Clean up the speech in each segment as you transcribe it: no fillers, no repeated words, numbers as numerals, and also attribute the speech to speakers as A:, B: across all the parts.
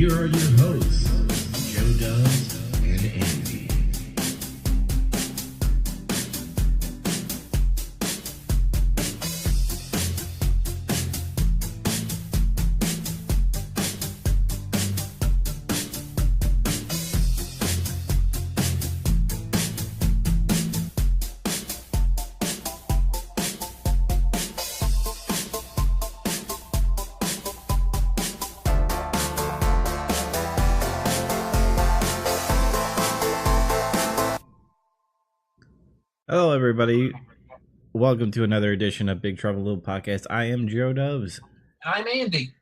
A: here are your hosts, Joe Dubs and Andy. Hello, everybody. Welcome to another edition of Big Trouble Little Podcast. I am Joe Dubs.
B: I'm Andy.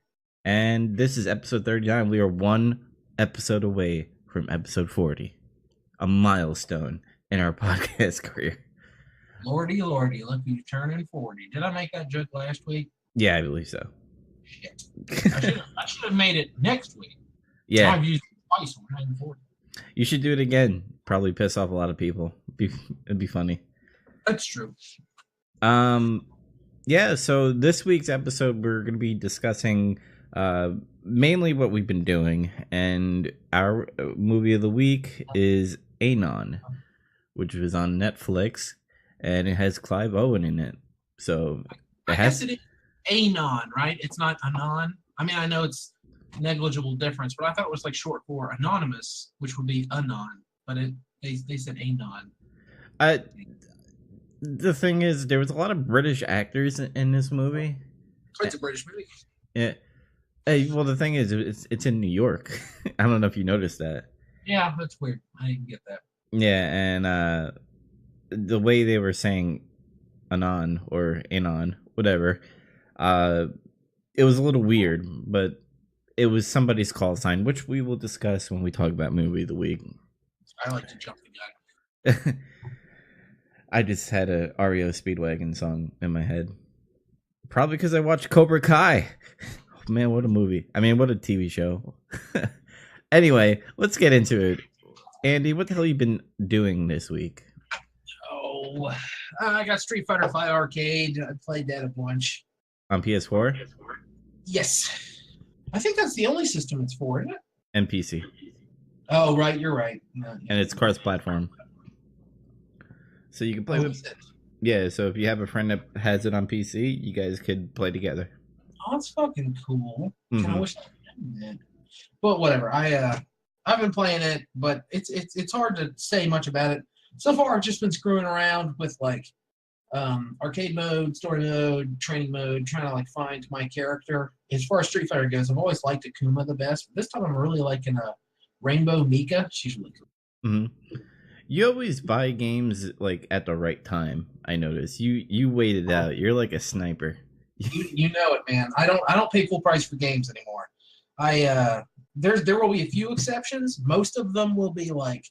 A: And this is episode 39. We are one episode away from episode 40. A milestone in our podcast career.
B: Lordy, look who's turning 40. Did I make that joke last week?
A: Yeah, I believe so.
B: Shit. I should have made it next week.
A: Yeah.
B: I've used it twice when I'm 40.
A: You should do it again. Probably piss off a lot of people. It'd be funny.
B: That's true.
A: Yeah, so this week's episode we're going to be discussing mainly what we've been doing, and our movie of the week is Anon, which was on Netflix, and it has Clive Owen in it. So
B: I guess it is Anon, right? It's not Anon. I mean, I know it's negligible difference, but I thought it was like short for anonymous, which would be Anon, but they said Anon.
A: The thing is, there was a lot of British actors in this movie.
B: It's a British movie.
A: Yeah. Hey, well, the thing is, it's in New York. I don't know if you noticed that.
B: Yeah, that's weird. I didn't get that.
A: Yeah, and the way they were saying Anon or Anon, whatever, it was a little weird, but it was somebody's call sign, which we will discuss when we talk about movie of the week. I
B: like to jump the gun.
A: I just had a REO Speedwagon song in my head. Probably because I watched Cobra Kai. Oh, man, what a movie. I mean, what a TV show. Anyway, let's get into it. Andy, what the hell have you been doing this week?
B: Oh, I got Street Fighter 5 Arcade. I played that a bunch.
A: On PS4?
B: Yes. I think that's the only system it's for, isn't it?
A: And PC.
B: Oh, right, you're right. No,
A: and it's cross-platform. So you can play with... Yeah, so if you have a friend that has it on PC, you guys could play together.
B: Oh, that's fucking cool.
A: Mm-hmm.
B: I wish I had that. But whatever. I've been playing it, but it's hard to say much about it. So far, I've just been screwing around with like arcade mode, story mode, training mode, trying to like find my character. As far as Street Fighter goes, I've always liked Akuma the best. But this time, I'm really liking Rainbow Mika. She's really cool.
A: Mm-hmm. You always buy games like at the right time. I notice you waited out. You're like a sniper.
B: you know it, man. I don't pay full price for games anymore. There will be a few exceptions. Most of them will be like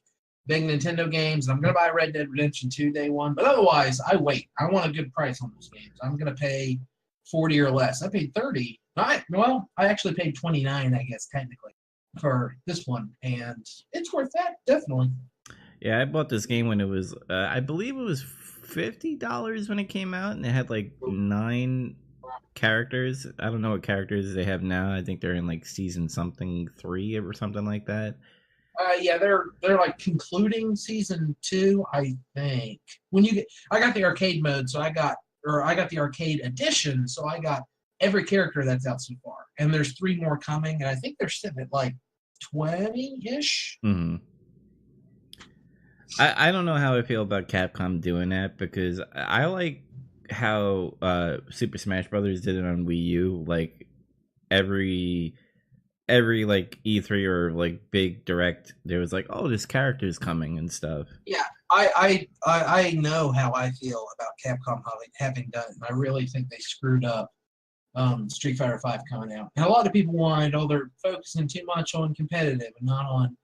B: big Nintendo games. I'm gonna buy Red Dead Redemption 2 day one, but otherwise I wait. I want a good price on those games. I'm gonna pay $40 or less. I paid $30. I actually paid $29, I guess technically, for this one, and it's worth that definitely.
A: Yeah, I bought this game when it was, I believe it was $50 when it came out, and it had like 9 characters. I don't know what characters they have now. I think they're in like season something 3 or something like that.
B: Yeah, they're like concluding season 2, I think. I got the arcade mode, so I got the arcade edition, so I got every character that's out so far, and there's 3 more coming, and I think they're sitting at like 20-ish.
A: Mm-hmm. I don't know how I feel about Capcom doing that, because I like how Super Smash Brothers did it on Wii U. Like every like E3 or like big direct, there was like, oh, this character's coming and stuff.
B: Yeah, I know how I feel about Capcom having done it, and I really think they screwed up Street Fighter 5 coming out. And a lot of people wanted, they're focusing too much on competitive and not on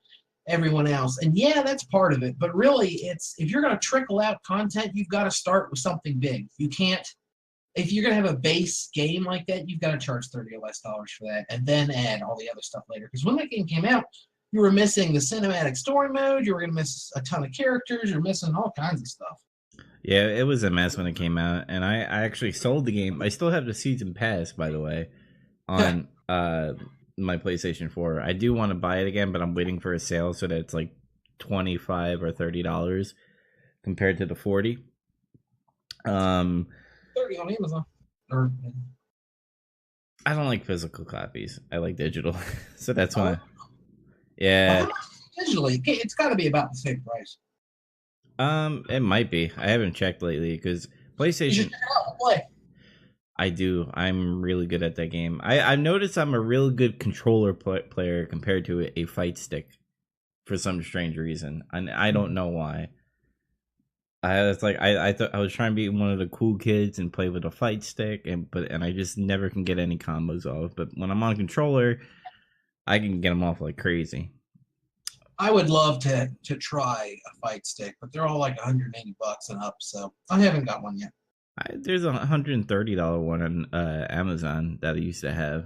B: everyone else. And yeah, that's part of it. But really, it's if you're going to trickle out content, you've got to start with something big. You can't, if you're going to have a base game like that, you've got to charge $30 or less for that and then add all the other stuff later. Because when that game came out, you were missing the cinematic story mode. You were going to miss a ton of characters. You're missing all kinds of stuff.
A: Yeah, it was a mess when it came out. And I actually sold the game. I still have the season pass, by the way, on my PlayStation 4. I do want to buy it again, but I'm waiting for a sale so that it's like $25 or $30 compared to the 40.
B: 30 on Amazon. Or
A: I don't like physical copies. I like digital. So that's
B: oh,
A: why. Yeah.
B: how much digitally? It's got to be about the same price.
A: It might be. I haven't checked lately because
B: You should
A: PlayStation.
B: check it out and play.
A: I do. I'm really good at that game. I noticed I'm a real good controller player compared to a fight stick for some strange reason. And I don't know why. I was like I thought I was trying to be one of the cool kids and play with a fight stick and I just never can get any combos off. But when I'm on controller, I can get them off like crazy.
B: I would love to try a fight stick, but they're all like $180 and up, so I haven't got one yet.
A: There's a $130 one on Amazon that I used to have.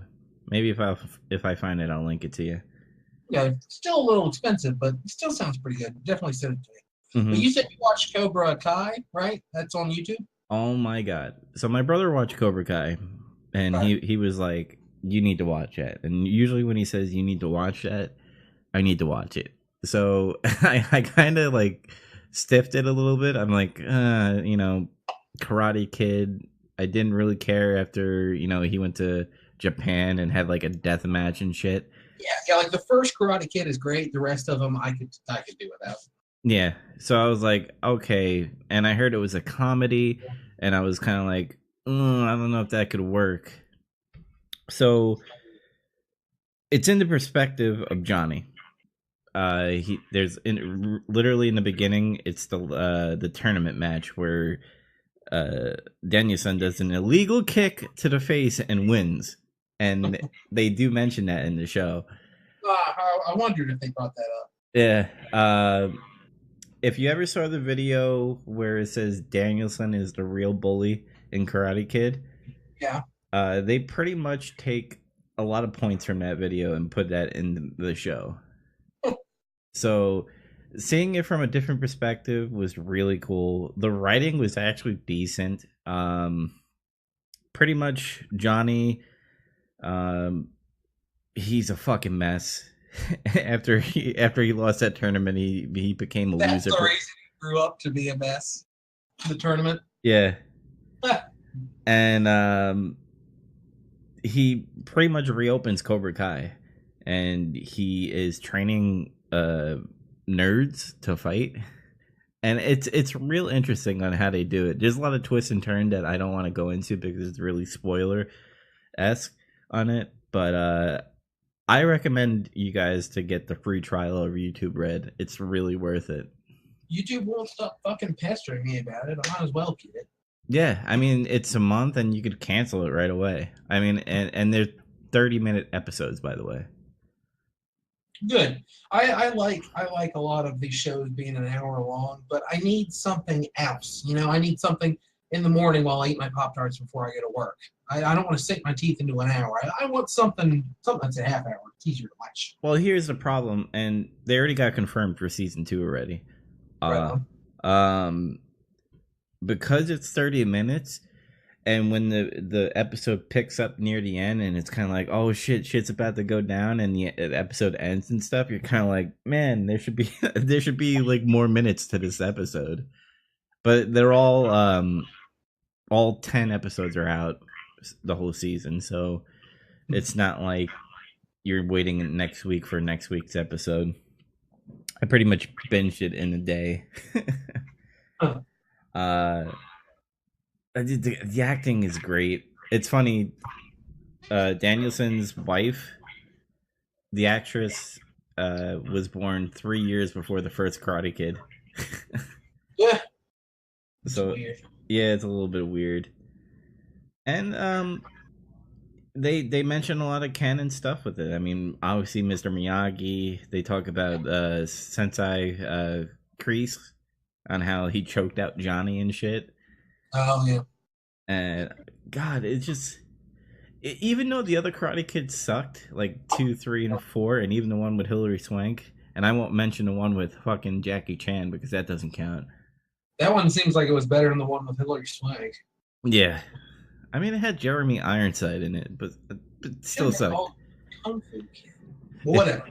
A: Maybe if I find it, I'll link it to you.
B: Yeah, still a little expensive, but it still sounds pretty good. Definitely send it to you.
A: Mm-hmm.
B: But you said you watched Cobra Kai, right? That's on YouTube?
A: Oh my god! So my brother watched Cobra Kai, and
B: Right.
A: he was like, "You need to watch it." And usually when he says you need to watch that, I need to watch it. So I kind of like stiffed it a little bit. I'm like, Karate Kid. I didn't really care after he went to Japan and had like a death match and shit.
B: Yeah, like the first Karate Kid is great. The rest of them I could do without.
A: Yeah. So I was like, okay. And I heard it was a comedy, and I was kind of like, I don't know if that could work. So it's in the perspective of Johnny. Literally in the beginning, it's the tournament match where Danielson does an illegal kick to the face and wins, and they do mention that in the show.
B: I wondered if they brought that up.
A: Yeah. If you ever saw the video where it says Danielson is the real bully in Karate Kid,
B: yeah,
A: they pretty much take a lot of points from that video and put that in the show. So seeing it from a different perspective was really cool. The writing was actually decent. Pretty much Johnny, he's a fucking mess. after he lost that tournament, he became a
B: That's
A: loser.
B: the reason he grew up to be a mess. The tournament.
A: Yeah. And he pretty much reopens Cobra Kai, and he is training nerds to fight, and it's real interesting on how they do it. There's a lot of twists and turns that I don't want to go into because it's really spoiler-esque on it, but I recommend you guys to get the free trial of YouTube Red. It's really worth it.
B: YouTube won't stop fucking pestering me about it. I might as well get it.
A: Yeah, I mean, it's a month and you could cancel it right away. I mean, and they're 30-minute episodes, by the way.
B: Good. I like a lot of these shows being an hour long, but I need something else. I need something in the morning while I eat my Pop-Tarts before I go to work. I don't want to sink my teeth into an hour. I want something that's a half hour. It's easier to watch.
A: Well, here's the problem, and they already got confirmed for season 2 already. Because it's 30 minutes, and when the episode picks up near the end, and it's kind of like, oh shit's about to go down, and the episode ends and stuff, you're kind of like, man, there should be like more minutes to this episode. But they're all 10 episodes are out the whole season, so it's not like you're waiting next week for next week's episode. I pretty much binged it in a day. The acting is great. It's funny. Danielson's wife, the actress, was born 3 years before the first Karate Kid.
B: Yeah.
A: So weird. Yeah, it's a little bit weird. And they mention a lot of canon stuff with it. I mean, obviously Mr. Miyagi. They talk about Sensei Kreese on how he choked out Johnny and shit.
B: Oh yeah.
A: And God, it's just even though the other Karate Kids sucked, like 2, 3, and 4, and even the one with Hilary Swank, and I won't mention the one with fucking Jackie Chan because that doesn't count.
B: That one seems like it was better than the one with Hilary Swank.
A: Yeah, I mean it had Jeremy Ironside in it, but still sucked.
B: Kung Fu Kid. But whatever.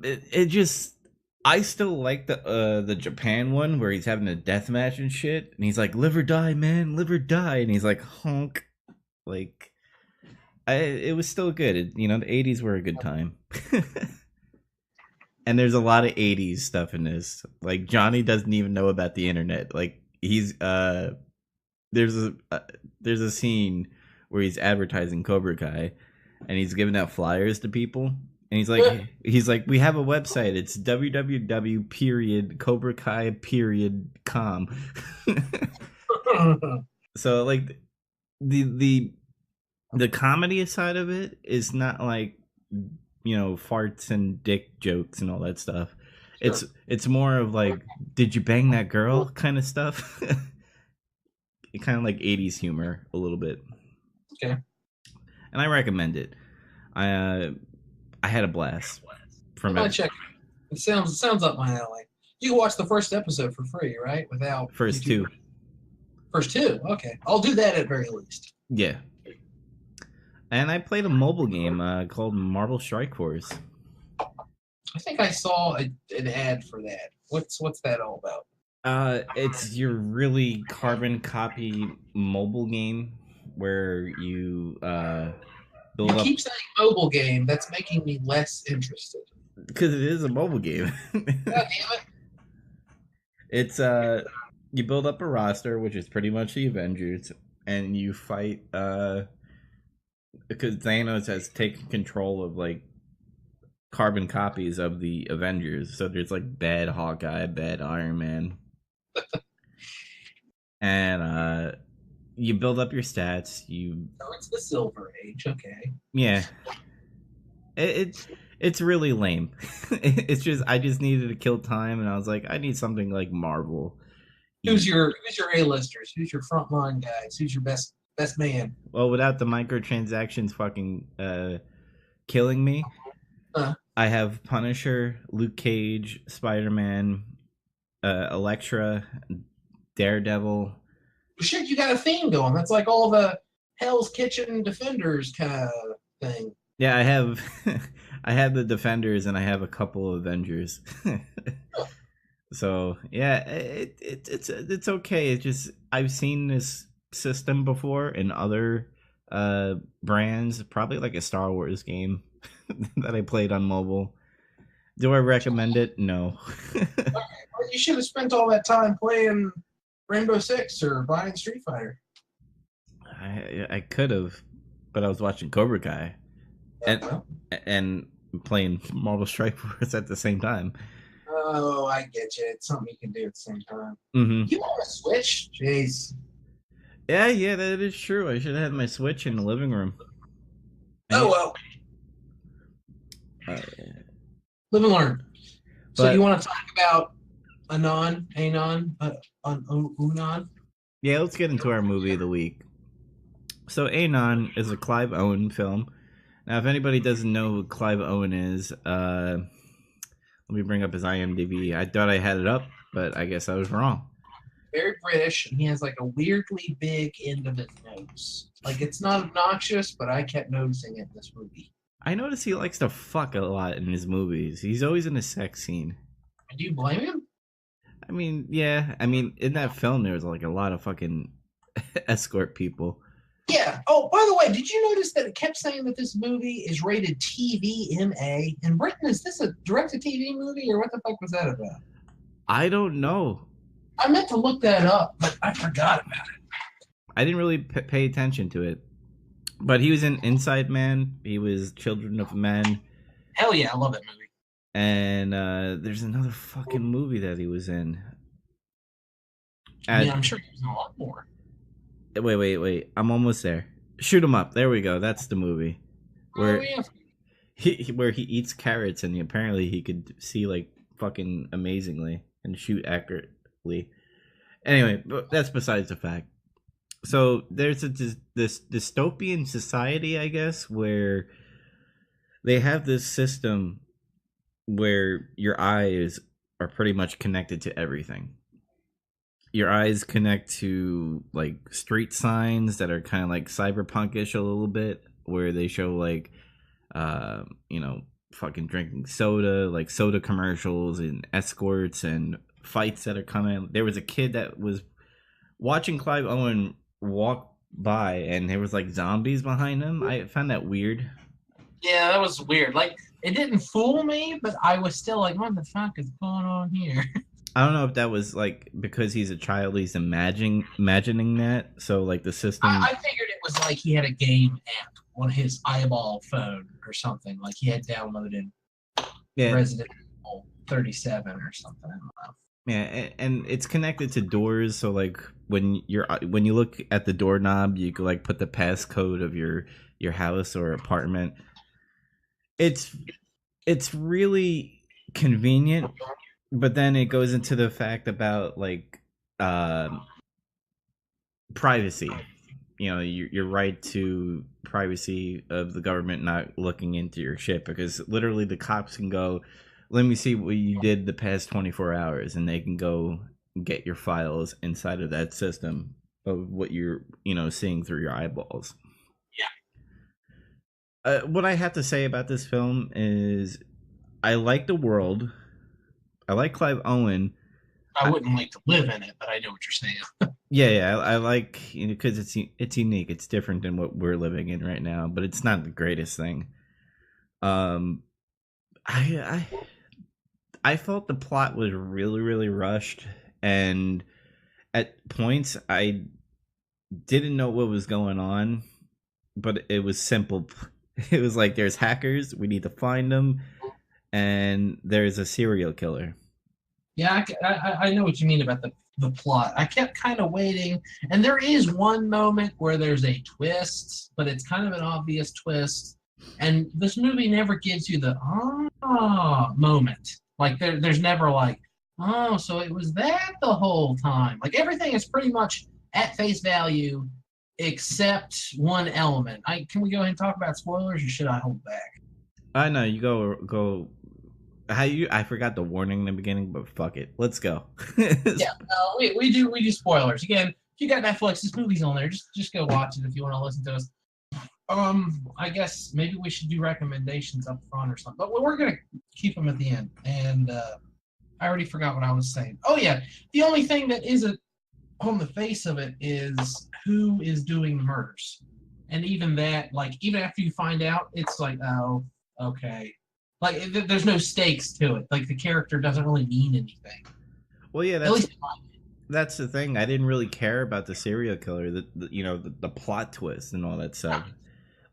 A: It just I still like the Japan one where he's having a death match and shit, and he's like, "Live or die, man, live or die," and he's like, "Honk," like, it was still good. The '80s were a good time, and there's a lot of '80s stuff in this. Like Johnny doesn't even know about the internet. Like he's there's a scene where he's advertising Cobra Kai, and he's giving out flyers to people. And he's like, we have a website. It's www.cobrakai.com. So like the comedy side of it is not like farts and dick jokes and all that stuff. Sure. It's more of like, did you bang that girl kind of stuff. Kind of like 80s humor a little bit.
B: Okay.
A: And I recommend it. I had a blast.
B: From it. Check. It sounds up my alley. You can watch the first episode for free, right? Without
A: first two.
B: First two. Okay, I'll do that at very least.
A: Yeah. And I played a mobile game called Marvel Strike Force.
B: I think I saw an ad for that. What's that all about?
A: It's your really carbon copy mobile game where you build up.
B: You keep saying mobile game. That's making me less interested.
A: Because it is a mobile game.
B: God damn it!
A: It's you build up a roster, which is pretty much the Avengers, and you fight because Thanos has taken control of like carbon copies of the Avengers. So there's like bad Hawkeye, bad Iron Man. And you build up your stats.
B: It's the Silver Age, okay.
A: Yeah. It's really lame. It's just I just needed to kill time, and I was like, I need something like Marvel.
B: Who's your A-listers? Who's your frontline guys? Who's your best man?
A: Well, without the microtransactions fucking killing me, I have Punisher, Luke Cage, Spider-Man, Elektra, Daredevil.
B: Shit, you got a theme going. That's like all the Hell's Kitchen Defenders kind of thing.
A: Yeah, I have I have the Defenders and I have a couple of Avengers. So yeah, it's okay. It's just I've seen this system before in other brands, probably like a Star Wars game that I played on mobile. Do I recommend it? No.
B: Okay, well, you should have spent all that time playing Rainbow Six or buying Street Fighter.
A: I could have, but I was watching Cobra Kai and playing Marvel Strike Force at the same time.
B: Oh, I get you. It's something you can do at the same time.
A: Mm-hmm.
B: You want a Switch? Jeez.
A: Yeah, that is true. I should have had my Switch in the living room.
B: Oh, well. Live and learn. So you want to talk about Anon?
A: Yeah, let's get into our movie of the week. So Anon is a Clive Owen film. Now, if anybody doesn't know who Clive Owen is, let me bring up his IMDb. I thought I had it up, but I guess I was wrong.
B: Very British, and he has like a weirdly big end of his nose. Like, it's not obnoxious, but I kept noticing it in this movie.
A: I notice he likes to fuck a lot in his movies. He's always in a sex scene.
B: Do you blame him?
A: I mean, yeah. I mean, in that film, there was like a lot of fucking escort people.
B: Yeah. Oh, by the way, did you notice that it kept saying that this movie is rated TVMA? In Britain, is this a direct-to-TV movie, or what the fuck was that about?
A: I don't know.
B: I meant to look that up, but I forgot about it.
A: I didn't really pay attention to it. But he was in Inside Man. He was Children of Men.
B: Hell yeah, I love that movie.
A: And there's another fucking movie that he was in.
B: Yeah, I'm sure he was in a lot more.
A: Wait. I'm almost there. Shoot 'em Up. There we go. That's the movie. Where where he eats carrots and apparently he could see like fucking amazingly and shoot accurately. Anyway, that's besides the fact. So there's this dystopian society, I guess, where they have this system where your eyes are pretty much connected to everything. Your eyes connect to like street signs that are kind of like cyberpunkish a little bit. where they show like you know, fucking drinking soda, like soda commercials and escorts and fights that are coming. There was a kid that was watching Clive Owen walk by and there was like zombies behind him. I found that weird.
B: Yeah, that was weird. Like, it didn't fool me, but I was still like, what the fuck is going on here?
A: I don't know if that was like because he's a child, he's imagining that. So like the system.
B: I figured it was like he had a game app on his eyeball phone or something. Like he had downloaded Resident Evil 37 or something. I don't know.
A: Yeah, and it's connected to doors. So like when you look at the doorknob, you can like put the passcode of your house or apartment. It's really convenient, but then it goes into the fact about like privacy. You know, your right to privacy of the government not looking into your shit, because literally the cops can go, let me see what you did the past 24 hours, and they can go get your files inside of that system of what you're, you know, seeing through your eyeballs. What I have to say about this film is I like the world. I like Clive Owen.
B: I wouldn't like to live in it, but I know what you're saying.
A: Yeah, I like, you know, because it's unique. It's different than what we're living in right now, but it's not the greatest thing. I I felt the plot was really rushed, and at points I didn't know what was going on, but it was simple. It was like there's hackers, we need to find them, and there's a serial killer.
B: Yeah, I know what you mean about the plot. I kept kind of waiting, and there is one moment where there's a twist, but it's kind of an obvious twist. And this movie never gives you the moment. Like there's never like, oh, so it was that the whole time. Like everything is pretty much at face value, except one element. Can we go ahead and talk about spoilers, or should I hold back?
A: I know you go. I forgot the warning in the beginning, but fuck it, let's go.
B: Yeah, we do spoilers again. If you got Netflix, this movie's on there. Just go watch it if you want to listen to us. I guess maybe we should do recommendations up front or something, but we're gonna keep them at the end. And I already forgot what I was saying. Oh yeah, the only thing that isn't on the face of it is who is doing the murders, and even that, like even after you find out, it's like, oh, okay, like there's no stakes to it. Like the character doesn't really mean anything.
A: Well, yeah, that's the thing. I didn't really care about the serial killer, you know, the plot twist and all that stuff.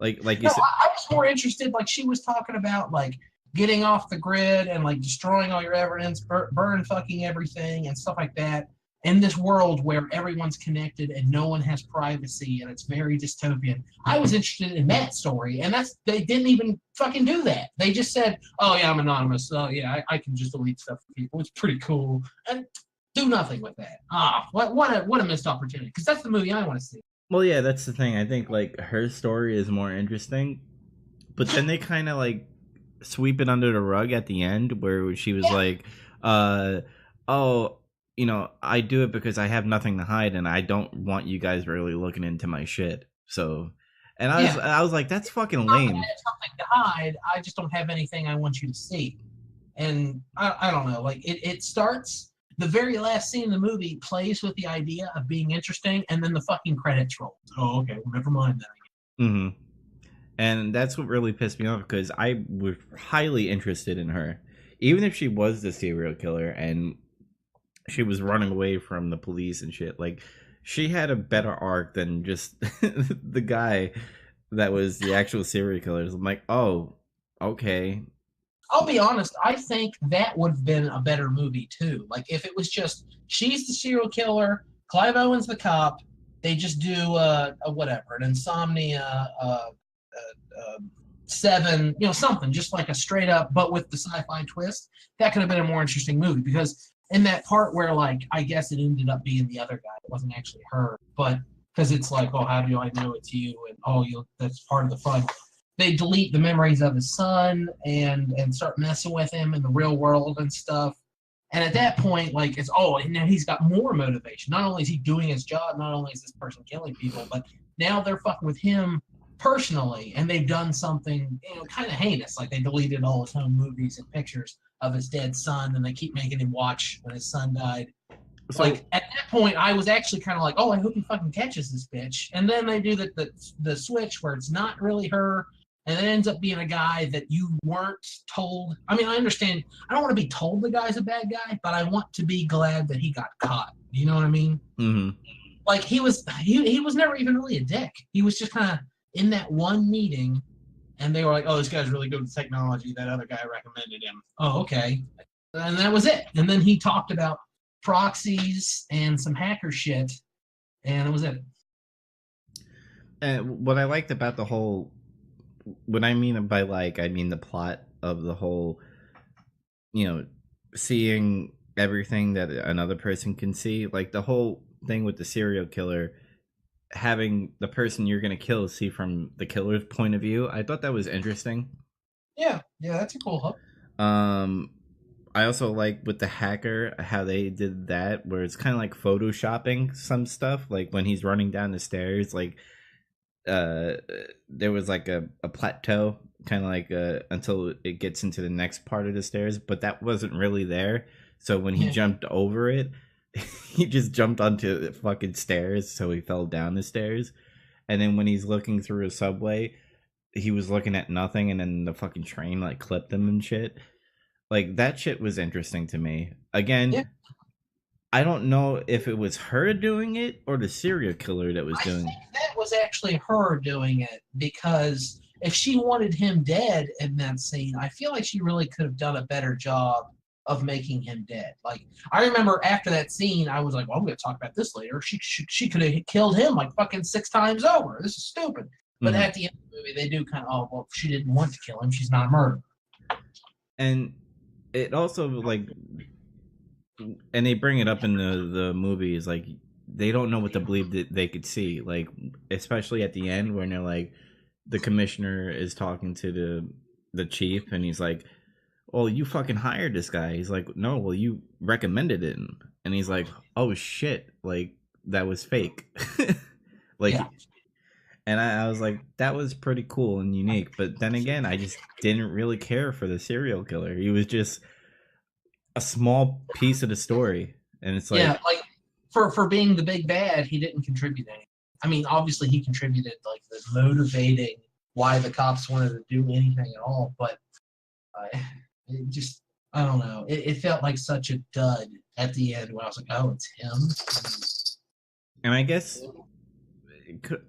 A: Like you said,
B: I was more interested. Like she was talking about, like getting off the grid and like destroying all your evidence, burn fucking everything and stuff like that. In this world where everyone's connected and no one has privacy and it's very dystopian, I was interested in that story, and they didn't even fucking do that. They just said, "Oh yeah, I'm anonymous. Oh yeah, I can just delete stuff for people. It's pretty cool," and do nothing with that. What a missed opportunity, because that's the movie I want to see.
A: Well, yeah, that's the thing. I think like her story is more interesting, but then they kind of like sweep it under the rug at the end, where she was like, "Oh, you know, I do it because I have nothing to hide, and I don't want you guys really looking into my shit." So, and I was like, "That's fucking lame."
B: I have something to hide. I just don't have anything I want you to see, and I don't know. Like it starts. The very last scene in the movie plays with the idea of being interesting, and then the fucking credits roll. Oh, okay, well, never mind that.
A: Mm-hmm. And that's what really pissed me off, because I was highly interested in her, even if she was the serial killer and she was running away from the police and shit. Like she had a better arc than just the guy that was the actual serial killer. I'm like, oh, okay.
B: I'll be honest, I think that would have been a better movie too. Like if it was just she's the serial killer, Clive Owen's the cop, they just do a whatever, an Insomnia, 7, you know, something just like a straight up, but with the sci-fi twist. That could have been a more interesting movie, because in that part where like I guess it ended up being the other guy, it wasn't actually her, but because it's like, oh, how do I know it's you? And oh, that's part of the fun. They delete the memories of his son and start messing with him in the real world and stuff. And at that point, like it's now he's got more motivation. Not only is he doing his job, not only is this person killing people, but now they're fucking with him personally, and they've done something, kind of heinous, like they deleted all his home movies and pictures of his dead son, and they keep making him watch when his son died.
A: So
B: Like at that point, I was actually kind of like, oh, I hope he fucking catches this bitch. And then they do the switch where it's not really her, and it ends up being a guy that you weren't told. I mean, I understand. I don't want to be told the guy's a bad guy, but I want to be glad that he got caught. You know what I mean?
A: mhm.
B: Like he was never even really a dick. He was just kind of in that one meeting, and they were like, oh, this guy's really good with technology. That other guy recommended him. Oh, okay. And that was it. And then he talked about proxies and some hacker shit, and it was it.
A: And what I liked about the whole, what I mean by like, I mean the plot of the whole, seeing everything that another person can see, like the whole thing with the serial killer, having the person you're gonna kill see from the killer's point of view. I thought that was interesting.
B: Yeah, that's a cool hook.
A: I also like with the hacker how they did that, where it's kind of like photoshopping some stuff, like when he's running down the stairs, like uh there was like a plateau, kind of like until it gets into the next part of the stairs, but that wasn't really there. So when he
B: Yeah,
A: jumped over it, he just jumped onto the fucking stairs, so he fell down the stairs. And then when he's looking through a subway, he was looking at nothing, and then the fucking train like clipped him and shit. Like that shit was interesting to me.
B: yeah.
A: Again, I don't know if it was her doing it or the serial killer that was
B: I think
A: doing.
B: that was actually her doing it, because if she wanted him dead in that scene, I feel like she really could have done a better job of making him dead. Like I remember after that scene, I was like, "Well, I'm going to talk about this later." She could have killed him like fucking 6 times over. This is stupid. But
A: Mhm.
B: at the end of the movie, they do kind of, oh well, she didn't want to kill him. She's not a murderer.
A: And it also like, and they bring it up in the movies, like they don't know what to believe that they could see, like especially at the end when they're like, the commissioner is talking to the chief, and he's like, well, you fucking hired this guy. He's like, no, well, you recommended it. And he's like, oh shit, like that was fake.
B: Yeah,
A: Like, and I was like, that was pretty cool and unique. But then again, I just didn't really care for the serial killer. He was just a small piece of the story. And it's like,
B: yeah. Like for being the big bad, he didn't contribute anything. I mean, obviously he contributed like the motivating why the cops wanted to do anything at all, but it just, I don't know. It felt like such a dud at the end when I was like, oh, it's him.
A: and I guess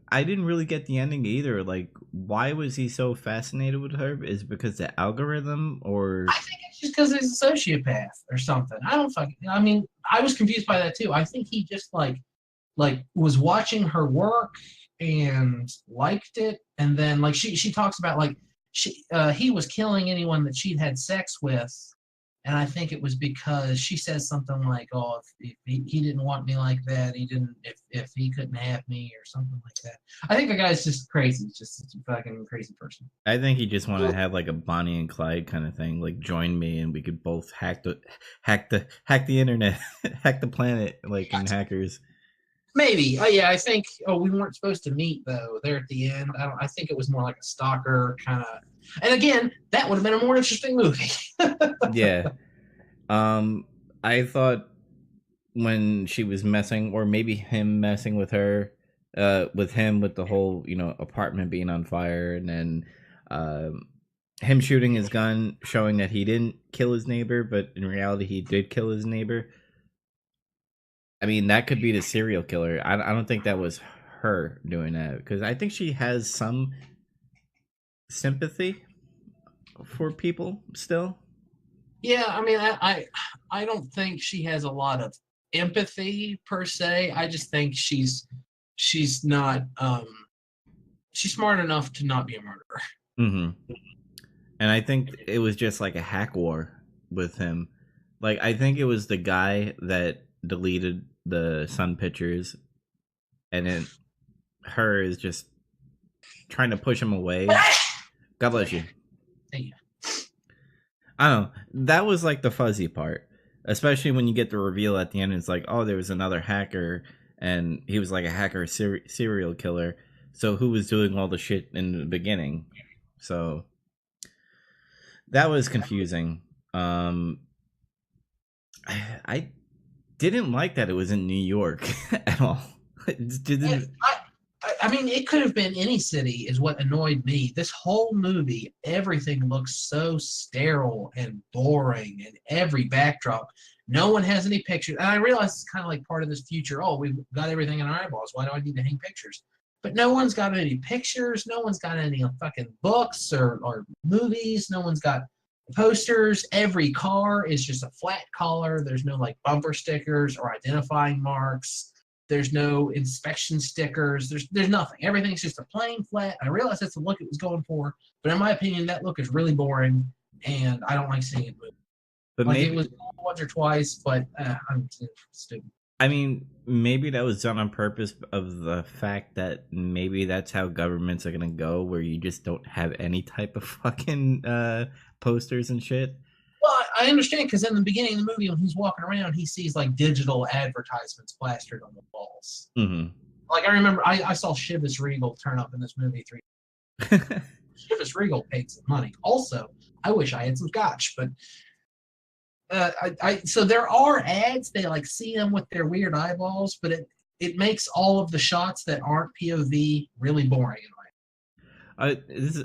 A: I didn't really get the ending either. Like, why was he so fascinated with her? Is it because the algorithm, or?
B: I think it's just because he's a sociopath or something. I don't fucking. I mean, I was confused by that too. I think he just like was watching her work and liked it, and then like she talks about like he was killing anyone that she'd had sex with, and I think it was because she says something like, oh, if he didn't want me like that, he didn't, if he couldn't have me or something like that. I think the guy's just crazy, just a fucking crazy person.
A: I think he just wanted to have like a Bonnie and Clyde kind of thing, like join me and we could both hack the internet, hack the planet, like in hackers.
B: Maybe. Yeah, I think. Oh, we weren't supposed to meet though. There at the end, I think it was more like a stalker kind of. And again, that would have been a more interesting movie.
A: Yeah. I thought when she was messing, or maybe him messing with her, with him, with the whole, apartment being on fire, and then him shooting his gun, showing that he didn't kill his neighbor, but in reality he did kill his neighbor. I mean, that could be the serial killer. I don't think that was her doing that, because I think she has some sympathy for people still.
B: Yeah, I mean, I don't think she has a lot of empathy per se. I just think she's not she's smart enough to not be a murderer.
A: Mm-hmm. And I think it was just like a hack war with him. Like, I think it was the guy that deleted the sun pictures, and then her is just trying to push him away. God bless you.
B: Thank you.
A: I don't know. That was like the fuzzy part, especially when you get the reveal at the end. It's like, oh, there was another hacker, and he was like a hacker serial killer. So who was doing all the shit in the beginning? So that was confusing. I didn't like that it was in New York at all. It just didn't.
B: I mean, it could have been any city, is what annoyed me. This whole movie, everything looks so sterile and boring, and every backdrop. No one has any pictures. And I realize it's kind of like part of this future. Oh, we've got everything in our eyeballs. Why do I need to hang pictures? But no one's got any pictures. No one's got any fucking books or movies. No one's got posters. Every car is just a flat collar. There's no like bumper stickers or identifying marks. There's no inspection stickers. There's nothing. Everything's just a plain flat. I realize that's the look it was going for, but in my opinion, that look is really boring, and I don't like seeing it move.
A: But
B: like
A: maybe
B: it was once or twice, but I'm stupid.
A: I mean, maybe that was done on purpose of the fact that maybe that's how governments are gonna go, where you just don't have any type of fucking posters and shit.
B: Well, I understand because in the beginning of the movie, when he's walking around, he sees like digital advertisements plastered on the walls.
A: Mm-hmm.
B: Like I remember, I saw Chivas Regal turn up in this movie 3 Chivas Regal paid some money. Also, I wish I had some scotch, but so there are ads. They like see them with their weird eyeballs, but it makes all of the shots that aren't POV really boring.
A: This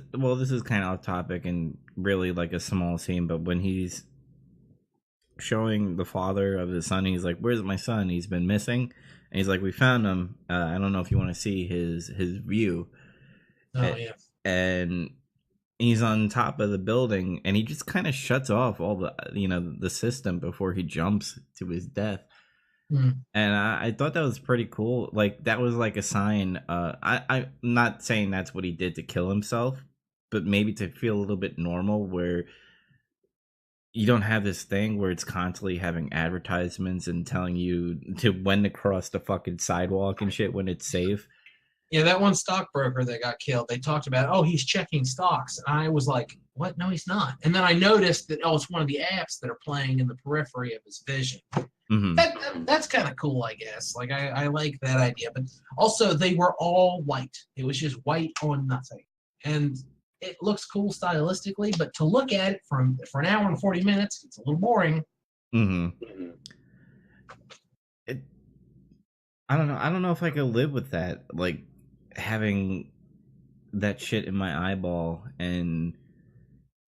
A: is kind of off topic and really like a small scene, but when he's showing the father of his son, he's like, "Where's my son? He's been missing." And he's like, "We found him. I don't know if you want to see his view."
B: Yeah.
A: And he's on top of the building, and he just kind of shuts off all the system before he jumps to his death. And I thought that was pretty cool. Like that was like a sign. I'm not saying that's what he did to kill himself, but maybe to feel a little bit normal, where you don't have this thing where it's constantly having advertisements and telling you to when to cross the fucking sidewalk and shit when it's safe.
B: Yeah, that one stockbroker that got killed, they talked about, oh, he's checking stocks. And I was like, what? No, he's not. And then I noticed that, oh, it's one of the apps that are playing in the periphery of his vision.
A: Mm-hmm.
B: That's kind of cool, I guess. Like, I like that idea. But also, they were all white. It was just white on nothing. And it looks cool stylistically, but to look at it for an hour and 40 minutes, it's a little boring.
A: Mm-hmm. I don't know. I don't know if I could live with that. Like, having that shit in my eyeball and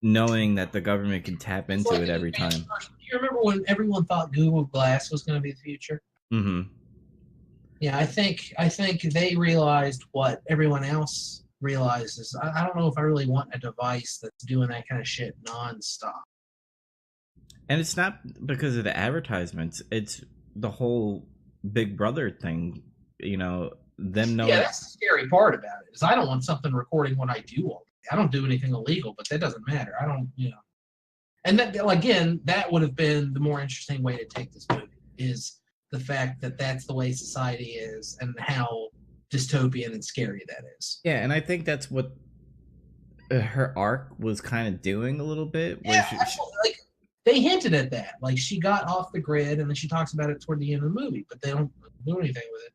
A: knowing that the government can tap into it every time. Do
B: you remember when everyone thought Google Glass was going to be the future?
A: Mm-hmm.
B: Yeah, I think they realized what everyone else realizes. I don't know if I really want a device that's doing that kind of shit nonstop.
A: And it's not because of the advertisements. It's the whole Big Brother thing. You know, them knowing.
B: Yeah, that's the scary part about it. Is I don't want something recording what I do all day. I don't do anything illegal, but that doesn't matter. I don't, And that, again, that would have been the more interesting way to take this movie, is the fact that that's the way society is and how dystopian and scary that is.
A: Yeah, and I think that's what her arc was kind of doing a little bit.
B: Yeah, like they hinted at that. Like she got off the grid, and then she talks about it toward the end of the movie, but they don't do anything with it.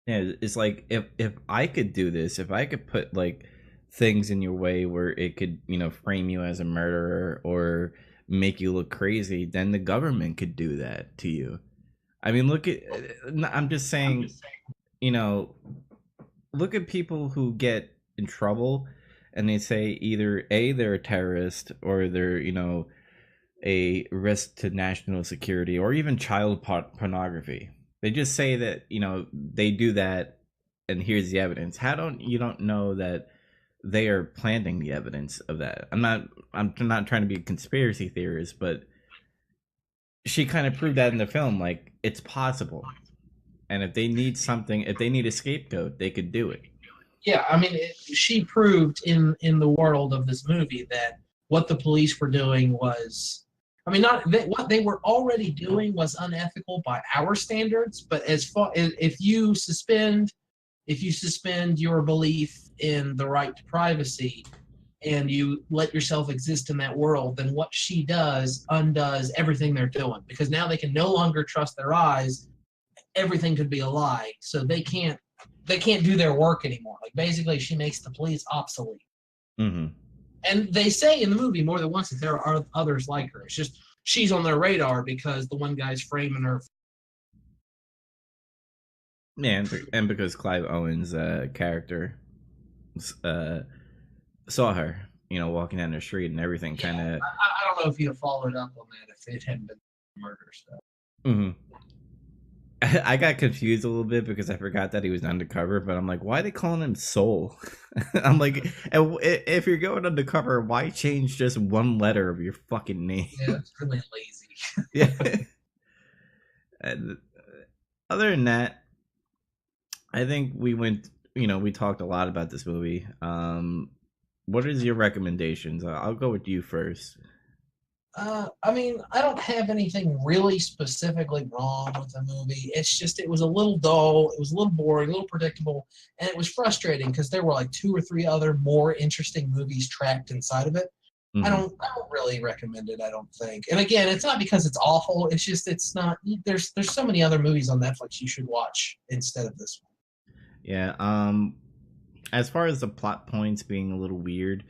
A: Yeah, it's like if I could do this, if I could put like things in your way where it could, frame you as a murderer or make you look crazy, then the government could do that to you. I mean, I'm just saying, look at people who get in trouble and they say either A, they're a terrorist, or they're, a risk to national security, or even child pornography. They just say that, they do that and here's the evidence. You don't know that they are planting the evidence of that. I'm not trying to be a conspiracy theorist, but she kind of proved that in the film. Like, it's possible. And if they need a scapegoat, they could do it.
B: Yeah, I mean, she proved in the world of this movie that what the police were doing was, what they were already doing was unethical by our standards. But as far as if you suspend your belief in the right to privacy and you let yourself exist in that world, then what she does undoes everything they're doing, because now they can no longer trust their eyes. Everything could be a lie, so they they can't do their work anymore. Like basically, she makes the police obsolete.
A: Mm-hmm.
B: And they say in the movie more than once that there are others like her. It's just she's on their radar because the one guy's framing her.
A: Yeah, and because Clive Owen's character saw her, walking down the street and everything,
B: Yeah,
A: kind of.
B: I don't know if you'd have followed up on that if it hadn't been murder stuff.
A: Mm-hmm. I got confused a little bit because I forgot that he was undercover, but I'm like, why are they calling him Soul? I'm like, if you're going undercover, why change just one letter of your fucking name?
B: Yeah, it's really lazy.
A: Yeah. And other than that, I think we talked a lot about this movie. What is your recommendations? I'll go with you first.
B: I mean, I don't have anything really specifically wrong with the movie. It's just it was a little dull, it was a little boring, a little predictable, and it was frustrating because there were like 2 or 3 other more interesting movies tracked inside of it.
A: Mm-hmm.
B: I don't really recommend it, I don't think. And again, it's not because it's awful, it's just it's not there's so many other movies on Netflix you should watch instead of this one.
A: Yeah, as far as the plot points being a little weird,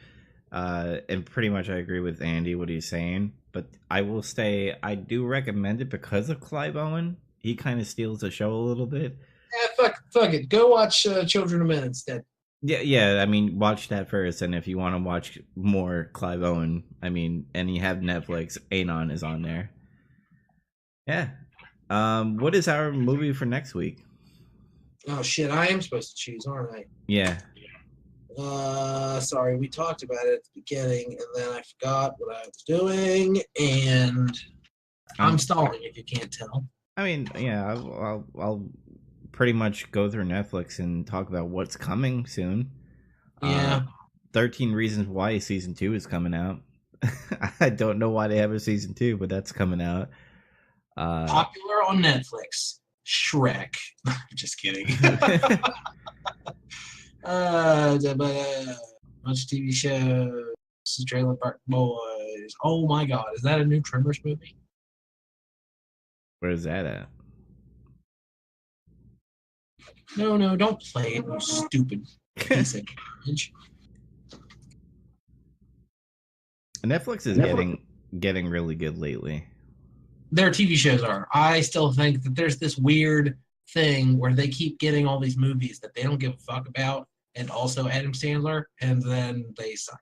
A: and pretty much I agree with Andy what he's saying, but I will say I do recommend it because of Clive Owen. He kind of steals the show a little bit.
B: Yeah, fuck it. Go watch Children of Men instead.
A: Yeah. I mean, watch that first, and if you want to watch more Clive Owen, I mean, and you have Netflix, Anon is on there. Yeah. What is our movie for next week?
B: Oh shit, I am supposed to choose, aren't I?
A: Yeah.
B: Sorry, we talked about it at the beginning, and then I forgot what I was doing, and I'm stalling if you can't tell.
A: I mean, yeah, I'll pretty much go through Netflix and talk about what's coming soon.
B: Yeah.
A: 13 Reasons Why season 2 is coming out. I don't know why they have a season 2, but that's coming out.
B: Popular on Netflix. Shrek. Just kidding. Bunch of TV shows, Trailer Park Boys. Oh my God, is that a new Tremors movie?
A: Where is that at?
B: No, don't play it, you stupid piece of garbage.
A: Netflix is getting really good lately.
B: Their TV shows are. I still think that there's this weird thing where they keep getting all these movies that they don't give a fuck about, and also Adam Sandler, and then they suck.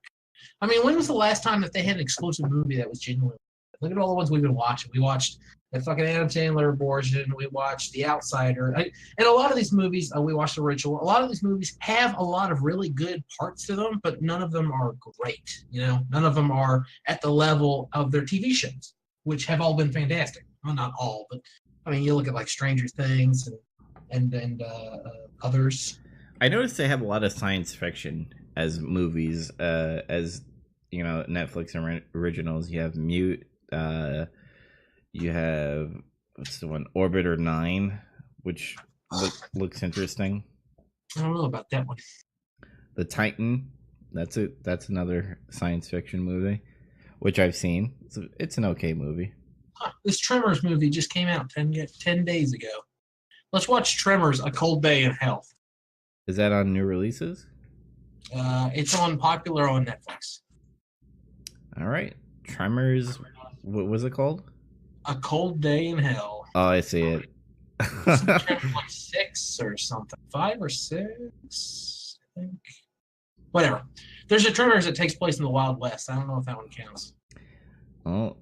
B: I mean, when was the last time that they had an exclusive movie that was genuine? Look at all the ones we've been watching. We watched the fucking Adam Sandler abortion. We watched The Outsider. And a lot of these movies, we watched The Ritual. A lot of these movies have a lot of really good parts to them, but none of them are great. None of them are at the level of their TV shows, which have all been fantastic. Well, not all, but I mean, you look at like Stranger Things and others.
A: I noticed they have a lot of science fiction as movies, as Netflix originals. You have Mute. You have what's the one? Orbiter 9, which looks interesting.
B: I don't know about that one.
A: The Titan. That's it. That's another science fiction movie, which I've seen. It's an okay movie.
B: This Tremors movie just came out 10 days ago. Let's watch Tremors: A Cold Day in Hell.
A: Is that on new releases?
B: It's on popular on Netflix.
A: All right. Tremors. What was it called?
B: A Cold Day in Hell.
A: Oh, I see it.
B: Tremors like 6 or something. 5 or 6, I think. Whatever. There's a Tremors that takes place in the Wild West. I don't know if that one counts.
A: Oh,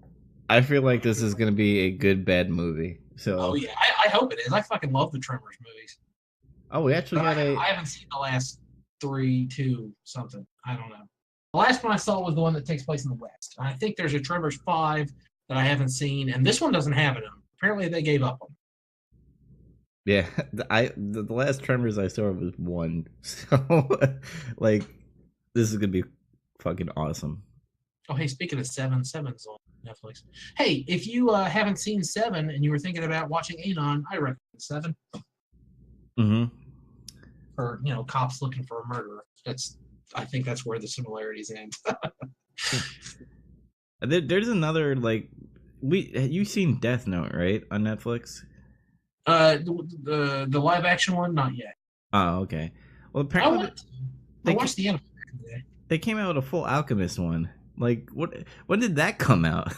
A: I feel like this is going to be a good, bad movie. So.
B: Oh, yeah. I hope it is. I fucking love the Tremors movies.
A: Oh, we actually got
B: I haven't seen the last 3, 2, something. I don't know. The last one I saw was the one that takes place in the West. I think there's a Tremors 5 that I haven't seen, and this one doesn't have it on. Apparently, they gave up on it.
A: Yeah, the last Tremors I saw was 1. So, like, this is going to be fucking awesome.
B: Oh, hey, speaking of 7's on Netflix. Hey, if you haven't seen 7 and you were thinking about watching Anon, I recommend 7.
A: Mm-hmm.
B: For, cops looking for a murderer. I think that's where the similarities end.
A: There's another, like, you've seen Death Note, right, on Netflix?
B: The live action one, not yet.
A: Oh, okay. Well,
B: I
A: apparently
B: want. I
A: they
B: watched the anime back in the day.
A: they came out with a full Alchemist one. Like, what? When did that come out?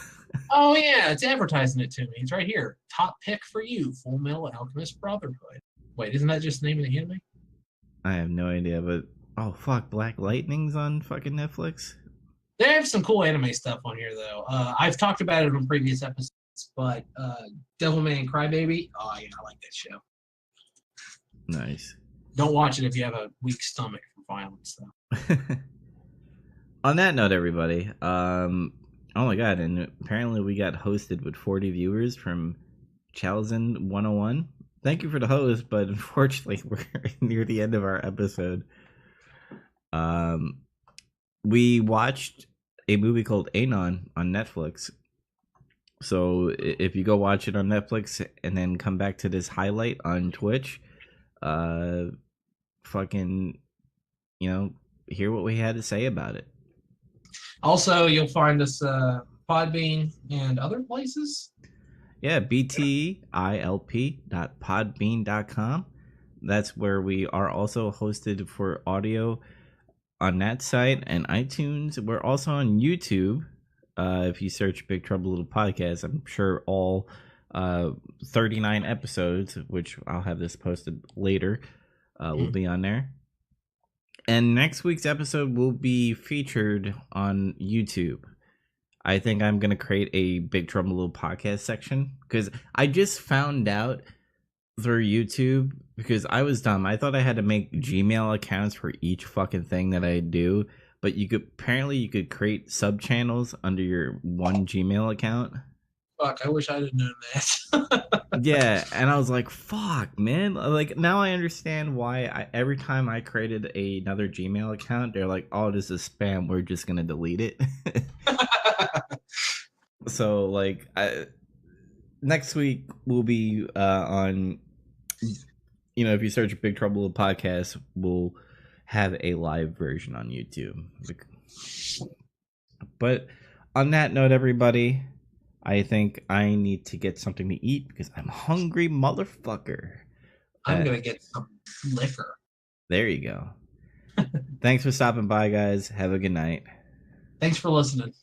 B: Oh yeah, it's advertising it to me. It's right here. Top pick for you, Full Metal Alchemist Brotherhood. Wait, isn't that just the name of the anime?
A: I have no idea, but oh fuck, Black Lightning's on fucking Netflix.
B: They have some cool anime stuff on here though. I've talked about it on previous episodes, but Devilman Crybaby. Oh yeah, I like that show.
A: Nice.
B: Don't watch it if you have a weak stomach for violence though.
A: On that note, everybody, oh my god, and apparently we got hosted with 40 viewers from Chalzen 101. Thank you for the host, but unfortunately, we're near the end of our episode. Um, we watched a movie called Anon on Netflix. So if you go watch it on Netflix and then come back to this highlight on Twitch, uh, fucking, hear what we had to say about it.
B: Also, you'll find us Podbean and other places.
A: Yeah, B.T.I.L.P.podbean.com. That's where we are also hosted for audio on that site and iTunes. We're also on YouTube. If you search Big Trouble Little Podcast, I'm sure all 39 episodes, which I'll have this posted later, will be on there. And next week's episode will be featured on YouTube. I think I'm going to create a Big Trouble Little Podcast section because I just found out through YouTube because I was dumb. I thought I had to make Gmail accounts for each fucking thing that I do, but you could create sub channels under your one Gmail account.
B: Fuck, I wish I'd have known that.
A: Yeah, and I was like, "Fuck, man!" Like now I understand why. Every time I created another Gmail account, they're like, "Oh, this is spam. We're just gonna delete it." So, like, next week we'll be on. If you search Big Trouble in Podcast, we'll have a live version on YouTube. But on that note, everybody, I think I need to get something to eat because I'm hungry, motherfucker.
B: I'm gonna get some liquor.
A: There you go. Thanks for stopping by, guys. Have a good night.
B: Thanks for listening.